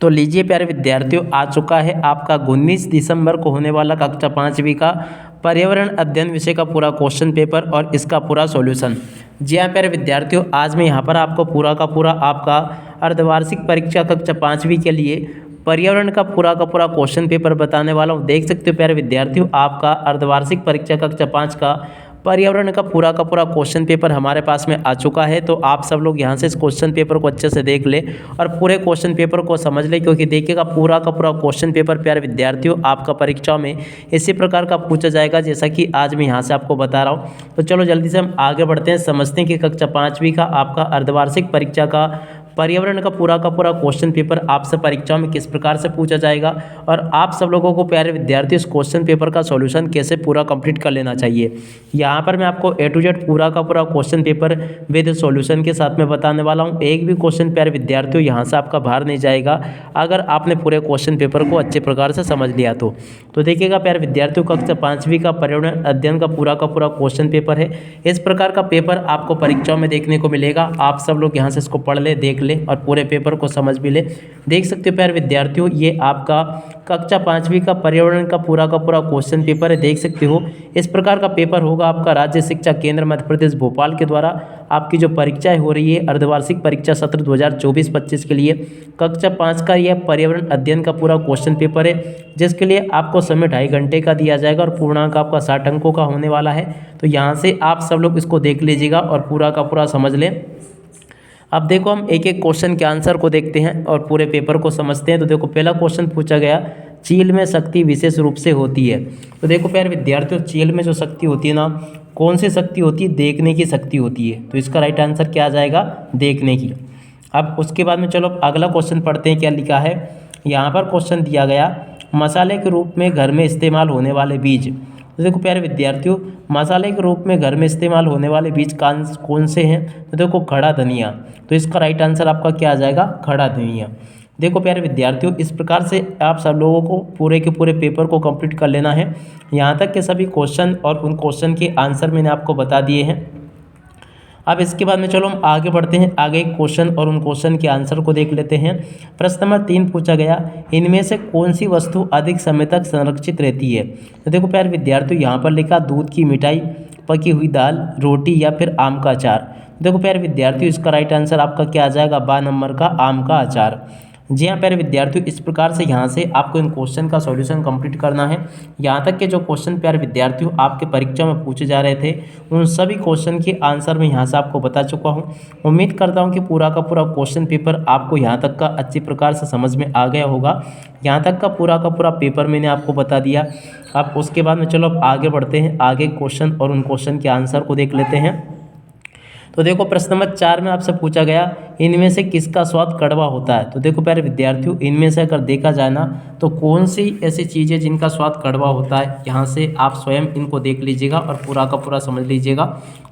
तो लीजिए प्यारे विद्यार्थियों, आ चुका है आपका 19 दिसंबर को होने वाला कक्षा 5वीं का पर्यावरण अध्ययन विषय का पूरा क्वेश्चन पेपर और इसका पूरा सॉल्यूशन। जी हाँ प्यारे विद्यार्थियों, आज मैं यहाँ पर आपको पूरा का पूरा आपका अर्धवार्षिक परीक्षा कक्षा 5वीं के लिए पर्यावरण का पूरा क्वेश्चन पेपर बताने वाला हूँ। देख सकते हो प्यारे विद्यार्थियों, आपका अर्धवार्षिक परीक्षा कक्षा 5 का पर्यावरण का पूरा क्वेश्चन पेपर हमारे पास में आ चुका है। तो आप सब लोग यहाँ से इस क्वेश्चन पेपर को अच्छे से देख ले और पूरे क्वेश्चन पेपर को समझ ले, क्योंकि देखिएगा पूरा क्वेश्चन पेपर प्यारे विद्यार्थियों आपका परीक्षा में इसी प्रकार का पूछा जाएगा जैसा कि आज मैं यहाँ से आपको बता रहा हूँ। तो चलो जल्दी से हम आगे बढ़ते हैं, समझते हैं कि कक्षा 5वीं का आपका अर्धवार्षिक परीक्षा का पर्यावरण का पूरा क्वेश्चन पेपर आपसे परीक्षा में किस प्रकार से पूछा जाएगा और आप सब लोगों को प्यारे विद्यार्थी इस क्वेश्चन पेपर का सॉल्यूशन कैसे पूरा कंप्लीट कर लेना चाहिए। यहाँ पर मैं आपको A to Z पूरा क्वेश्चन पेपर विद सॉल्यूशन के साथ में बताने वाला हूँ। एक भी क्वेश्चन प्यारे विद्यार्थियों यहाँ से आपका बाहर नहीं जाएगा अगर आपने पूरे क्वेश्चन पेपर को अच्छे प्रकार से समझ लिया तो देखिएगा प्यारे विद्यार्थियों, कक्षा 5वीं का पर्यावरण अध्ययन का पूरा क्वेश्चन पेपर है। इस प्रकार का पेपर आपको परीक्षाओं में देखने को मिलेगा। आप सब लोग यहाँ से इसको पढ़ ले, देख ले और पूरे पेपर को समझ भी ले। देख सकते हो प्यारे विद्यार्थियों, ये आपका कक्षा 5वीं का पर्यावरण का पूरा क्वेश्चन पेपर है। देख सकते हो इस प्रकार का पेपर होगा आपका राज्य शिक्षा केंद्र मध्य प्रदेश भोपाल के द्वारा आपकी जो परीक्षाएं हो रही है अर्धवार्षिक परीक्षा सत्र 2024-25 के लिए कक्षा 5 का यह पर्यावरण अध्ययन का पूरा क्वेश्चन पेपर है, जिसके लिए आपको समय 2.5 घंटे का दिया जाएगा और पूर्णांक आपका 60 अंकों का होने वाला है। तो यहाँ से आप सब लोग इसको देख लीजिएगा और पूरा का पूरा समझ लें। अब देखो हम एक एक क्वेश्चन के आंसर को देखते हैं और पूरे पेपर को समझते हैं। तो देखो पहला क्वेश्चन पूछा गया, चील में शक्ति विशेष रूप से होती है। तो देखो प्यारे विद्यार्थियों, चील में जो शक्ति होती है ना, कौन सी शक्ति होती है? देखने की शक्ति होती है। तो इसका राइट आंसर क्या आ जाएगा? देखने की। अब उसके बाद में चलो अगला क्वेश्चन पढ़ते हैं, क्या लिखा है यहाँ पर। क्वेश्चन दिया गया, मसाले के रूप में घर में इस्तेमाल होने वाले बीज। तो देखो प्यारे विद्यार्थियों, मसाले के रूप में घर में इस्तेमाल होने वाले बीज कौन से हैं? तो देखो खड़ा धनिया। तो इसका राइट आंसर आपका क्या आ जाएगा? खड़ा धनिया। देखो प्यारे विद्यार्थियों, इस प्रकार से आप सब लोगों को पूरे के पूरे पेपर को कंप्लीट कर लेना है। यहाँ तक के सभी क्वेश्चन और उन क्वेश्चन के आंसर मैंने आपको बता दिए हैं। अब इसके बाद में चलो हम आगे बढ़ते हैं, आगे एक क्वेश्चन और उन क्वेश्चन के आंसर को देख लेते हैं। प्रश्न नंबर 3 पूछा गया, इनमें से कौन सी वस्तु अधिक समय तक संरक्षित रहती है? तो देखो प्यारे विद्यार्थियों, यहाँ पर लिखा दूध की मिठाई, पकी हुई दाल, रोटी या फिर आम का अचार। देखो प्यारे विद्यार्थियों, इसका राइट आंसर आपका क्या आ जाएगा? 12 नंबर का आम का अचार। जी हाँ प्यारे विद्यार्थियों, इस प्रकार से यहाँ से आपको इन क्वेश्चन का सॉल्यूशन कंप्लीट करना है। यहाँ तक के जो क्वेश्चन प्यारे विद्यार्थियों आपके परीक्षा में पूछे जा रहे थे उन सभी क्वेश्चन के आंसर मैं यहाँ से आपको बता चुका हूँ। उम्मीद करता हूँ कि पूरा का पूरा क्वेश्चन पेपर आपको यहाँ तक का अच्छी प्रकार से समझ में आ गया होगा। यहाँ तक का पूरा पेपर मैंने आपको बता दिया। अब उसके बाद में चलो अब आगे बढ़ते हैं, आगे क्वेश्चन और उन क्वेश्चन के आंसर को देख लेते हैं। तो देखो प्रश्न नंबर 4 में आपसे पूछा गया, इनमें से किसका स्वाद कड़वा होता है? तो देखो प्यारे विद्यार्थियों, इनमें से अगर देखा जाए ना तो कौन सी ऐसी चीज़ है जिनका स्वाद कड़वा होता है? यहाँ से आप स्वयं इनको देख लीजिएगा और पूरा का पूरा समझ लीजिएगा।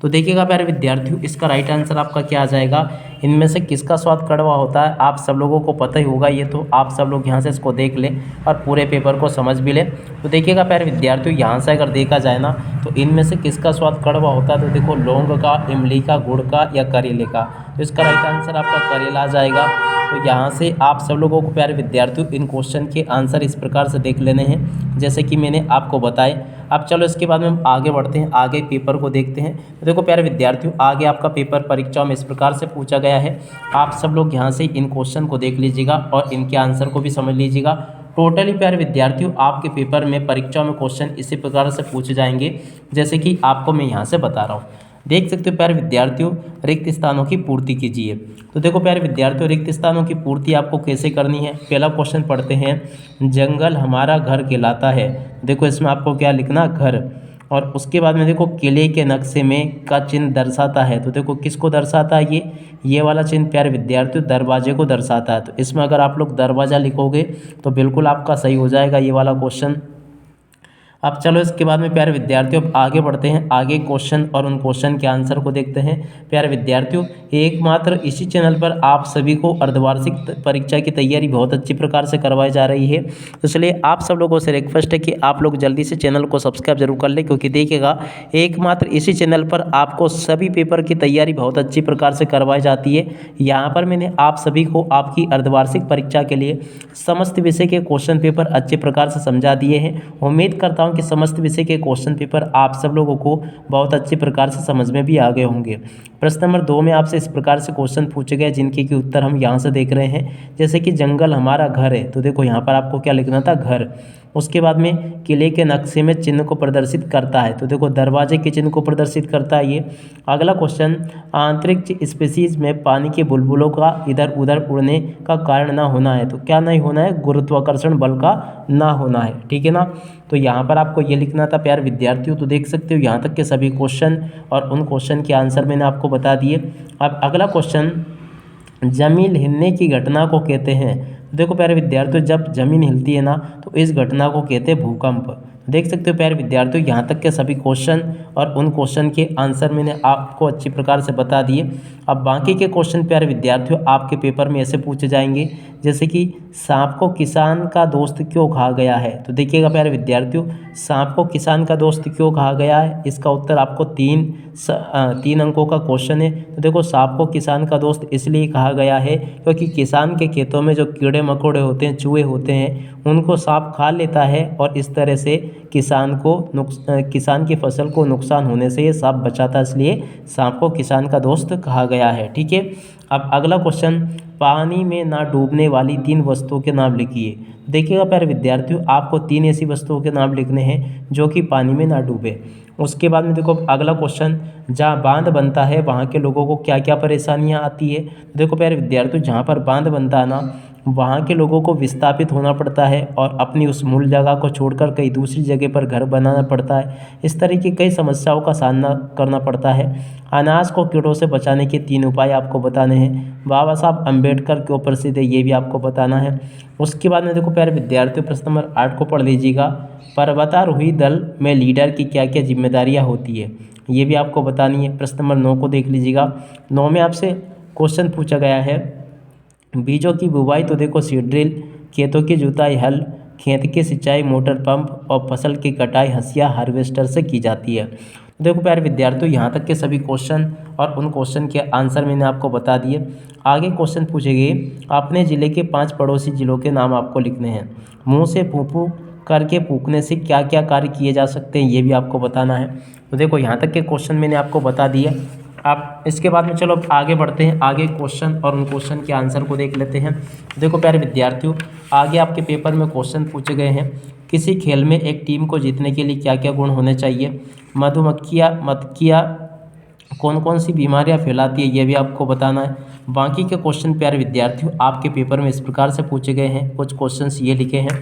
तो देखिएगा प्यारे विद्यार्थियों, इसका राइट आंसर आपका क्या आ जाएगा? इनमें से किसका स्वाद कड़वा होता है? आप सब लोगों को पता ही होगा ये, तो आप सब लोग यहाँ से इसको देख लें और पूरे पेपर को समझ भी लें। तो देखिएगा प्यारे विद्यार्थियों, यहाँ से अगर देखा जाए ना तो इनमें से किसका स्वाद कड़वा होता है? तो देखो लौंग का, इमली का, गुड़ का या करेले का। तो इसका राइट आंसर आपका करेला आ जाएगा। तो यहाँ से आप सब लोगों को प्यारे विद्यार्थियों इन क्वेश्चन के आंसर इस प्रकार से देख लेने हैं जैसे कि मैंने आपको बताए। अब चलो इसके बाद में हम आगे बढ़ते हैं, आगे पेपर को देखते हैं। तो देखो प्यारे विद्यार्थियों, आगे आपका पेपर परीक्षा में इस प्रकार से पूछा गया है। आप सब लोग यहाँ से इन क्वेश्चन को देख लीजिएगा और इनके आंसर को भी समझ लीजिएगा। टोटली प्यारे विद्यार्थियों आपके पेपर में परीक्षा में क्वेश्चन इसी प्रकार से पूछे जाएंगे जैसे कि आपको मैं यहाँ से बता रहा हूँ। देख सकते हो प्यारे विद्यार्थियों, रिक्त स्थानों की पूर्ति कीजिए। तो देखो प्यारे विद्यार्थियों, रिक्त स्थानों की पूर्ति आपको कैसे करनी है? पहला क्वेश्चन पढ़ते हैं, जंगल हमारा घर कहलाता है। देखो इसमें आपको क्या लिखना? घर। और उसके बाद में देखो किले के नक्शे में का चिन्ह दर्शाता है। तो देखो किसको दर्शाता है? ये वाला चिन्ह प्यारे विद्यार्थियों दरवाजे को दर्शाता है। तो इसमें अगर आप लोग दरवाज़ा लिखोगे तो बिल्कुल आपका सही हो जाएगा ये वाला क्वेश्चन। अब चलो इसके बाद में प्यारे विद्यार्थियों अब आगे बढ़ते हैं, आगे क्वेश्चन और उन क्वेश्चन के आंसर को देखते हैं। प्यारे विद्यार्थियों, एकमात्र इसी चैनल पर आप सभी को अर्धवार्षिक परीक्षा की तैयारी बहुत अच्छी प्रकार से करवाई जा रही है। तो इसलिए आप सब लोगों से रिक्वेस्ट है कि आप लोग जल्दी से चैनल को सब्सक्राइब जरूर कर लें, क्योंकि देखिएगा एकमात्र इसी चैनल पर आपको सभी पेपर की तैयारी बहुत अच्छी प्रकार से करवाई जाती है। यहाँ पर मैंने आप सभी को आपकी अर्धवार्षिक परीक्षा के लिए समस्त विषय के क्वेश्चन पेपर अच्छे प्रकार से समझा दिए हैं। उम्मीद करता हूँ कि समस्त विषय के क्वेश्चन पेपर आप सब लोगों को बहुत अच्छी प्रकार से समझ में भी आ गए होंगे। प्रश्न नंबर 2 में आपसे इस प्रकार से क्वेश्चन पूछे गए जिनके कि उत्तर हम यहाँ से देख रहे हैं। जैसे कि जंगल हमारा घर है, तो देखो यहाँ पर आपको क्या लिखना था, घर। उसके बाद में किले के नक्शे में चिन्ह को प्रदर्शित करता है, तो देखो दरवाजे के चिन्ह को प्रदर्शित करता है ये। अगला क्वेश्चन, अंतरिक्ष स्पीशीज में पानी के बुलबुलों का इधर उधर उड़ने का कारण ना होना है, तो क्या नहीं होना है, गुरुत्वाकर्षण बल का ना होना है, ठीक है ना। तो यहाँ पर आपको ये लिखना था प्यारे विद्यार्थियों। तो देख सकते हो यहाँ तक के सभी क्वेश्चन और उन क्वेश्चन के आंसर मैंने आपको बता दिए। अब अगला क्वेश्चन, जमीन हिलने की घटना को कहते हैं। देखो प्यारे विद्यार्थियों, जब जमीन हिलती है ना तो इस घटना को कहते हैं भूकंप। देख सकते हो प्यारे विद्यार्थियों यहाँ तक के सभी क्वेश्चन और उन क्वेश्चन के आंसर मैंने आपको अच्छी प्रकार से बता दिए। अब बाकी के क्वेश्चन प्यारे विद्यार्थियों आपके पेपर में ऐसे पूछे जाएंगे, जैसे कि सांप को किसान का दोस्त क्यों कहा गया है। तो देखिएगा प्यारे विद्यार्थियों, सांप को किसान का दोस्त क्यों कहा गया है, इसका उत्तर आपको तीन अंकों का क्वेश्चन है। तो देखो सांप को किसान का दोस्त इसलिए कहा गया है क्योंकि किसान के खेतों में जो कीड़े मकोड़े होते हैं, चूहे होते हैं, उनको सांप खा लेता है और इस तरह से किसान की फसल को नुकसान होने से ये सांप बचाता है, इसलिए सांप को किसान का दोस्त कहा गया है, ठीक है। अब अगला क्वेश्चन, पानी में ना डूबने वाली 3 वस्तुओं के नाम लिखिए। देखिएगा प्यारे विद्यार्थियों, आपको 3 ऐसी वस्तुओं के नाम लिखने हैं जो कि पानी में ना डूबे। उसके बाद में देखो अगला क्वेश्चन, जहाँ बांध बनता है वहाँ के लोगों को क्या क्या परेशानियाँ आती है। देखो प्यारे विद्यार्थियों, जहाँ पर बांध बनता है ना वहाँ के लोगों को विस्थापित होना पड़ता है और अपनी उस मूल जगह को छोड़कर कहीं दूसरी जगह पर घर बनाना पड़ता है। इस तरह की कई समस्याओं का सामना करना पड़ता है। अनाज को कीड़ों से बचाने के 3 उपाय आपको बताने हैं। बाबा साहब अम्बेडकर क्यों प्रसिद्ध है, ये भी आपको बताना है। उसके बाद में देखो प्यारे विद्यार्थियों, प्रश्न नंबर 8 को पढ़ लीजिएगा। पर्वतारोही दल में लीडर की क्या क्या जिम्मेदारियाँ होती है, ये भी आपको बतानी है। प्रश्न नंबर 9 को देख लीजिएगा। 9 में आपसे क्वेश्चन पूछा गया है, बीजों की बुवाई तो देखो सीड ड्रिल, खेतों की जुताई हल, खेत की सिंचाई मोटर पंप और फसल की कटाई हंसिया हार्वेस्टर से की जाती है। देखो प्यारे विद्यार्थियों, यहाँ तक के सभी क्वेश्चन और उन क्वेश्चन के आंसर मैंने आपको बता दिए। आगे क्वेश्चन पूछेंगे, अपने ज़िले के 5 पड़ोसी जिलों के नाम आपको लिखने हैं। मुँह से फूंफू करके फूंकने से क्या क्या कार्य किए जा सकते हैं, ये भी आपको बताना है। तो देखो यहाँ तक के क्वेश्चन मैंने आपको बता दिए। आप इसके बाद में चलो आगे बढ़ते हैं, आगे क्वेश्चन और उन क्वेश्चन के आंसर को देख लेते हैं। देखो प्यारे विद्यार्थियों, आगे आपके पेपर में क्वेश्चन पूछे गए हैं, किसी खेल में एक टीम को जीतने के लिए क्या क्या गुण होने चाहिए, मधुमक्खियाँ कौन कौन सी बीमारियां फैलाती है, ये भी आपको बताना है। बाकी के क्वेश्चन प्यारे विद्यार्थियों आपके पेपर में इस प्रकार से पूछे गए हैं, कुछ क्वेश्चंस ये लिखे हैं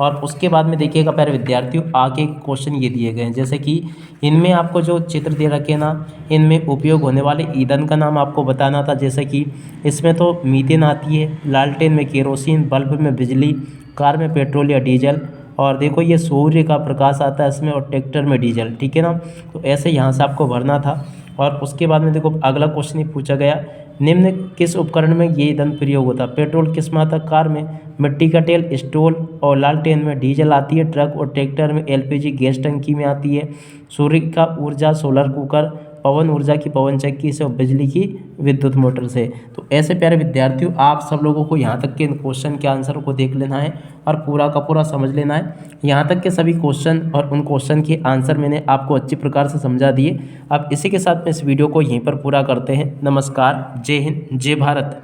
और उसके बाद में देखिएगा प्यारे विद्यार्थियों आगे क्वेश्चन ये दिए गए हैं, जैसे कि इनमें आपको जो चित्र दे रखे ना, इनमें उपयोग होने वाले ईंधन का नाम आपको बताना था। जैसे कि इसमें तो मीथेन आती है, लालटेन में केरोसिन, बल्ब में बिजली, कार में पेट्रोल या डीजल, और देखो ये सूर्य का प्रकाश आता है इसमें, और ट्रैक्टर में डीजल, ठीक है ना। तो ऐसे यहाँ से आपको भरना था। और उसके बाद में देखो अगला क्वेश्चन ही पूछा गया, निम्न किस उपकरण में ये ईंधन प्रयोग होता है, पेट्रोल किस में आता है, कार में, मिट्टी का तेल स्टोव और लालटेन में, डीजल आती है ट्रक और ट्रैक्टर में, एलपीजी गैस टंकी में आती है, सूर्य का ऊर्जा सोलर कुकर, पवन ऊर्जा की पवन चक्की से और बिजली की विद्युत मोटर से। तो ऐसे प्यारे विद्यार्थियों आप सब लोगों को यहाँ तक के इन क्वेश्चन के आंसर को देख लेना है और पूरा का पूरा समझ लेना है। यहाँ तक के सभी क्वेश्चन और उन क्वेश्चन के आंसर मैंने आपको अच्छी प्रकार से समझा दिए। अब इसी के साथ में इस वीडियो को यहीं पर पूरा करते हैं। नमस्कार, जय हिंद, जय भारत।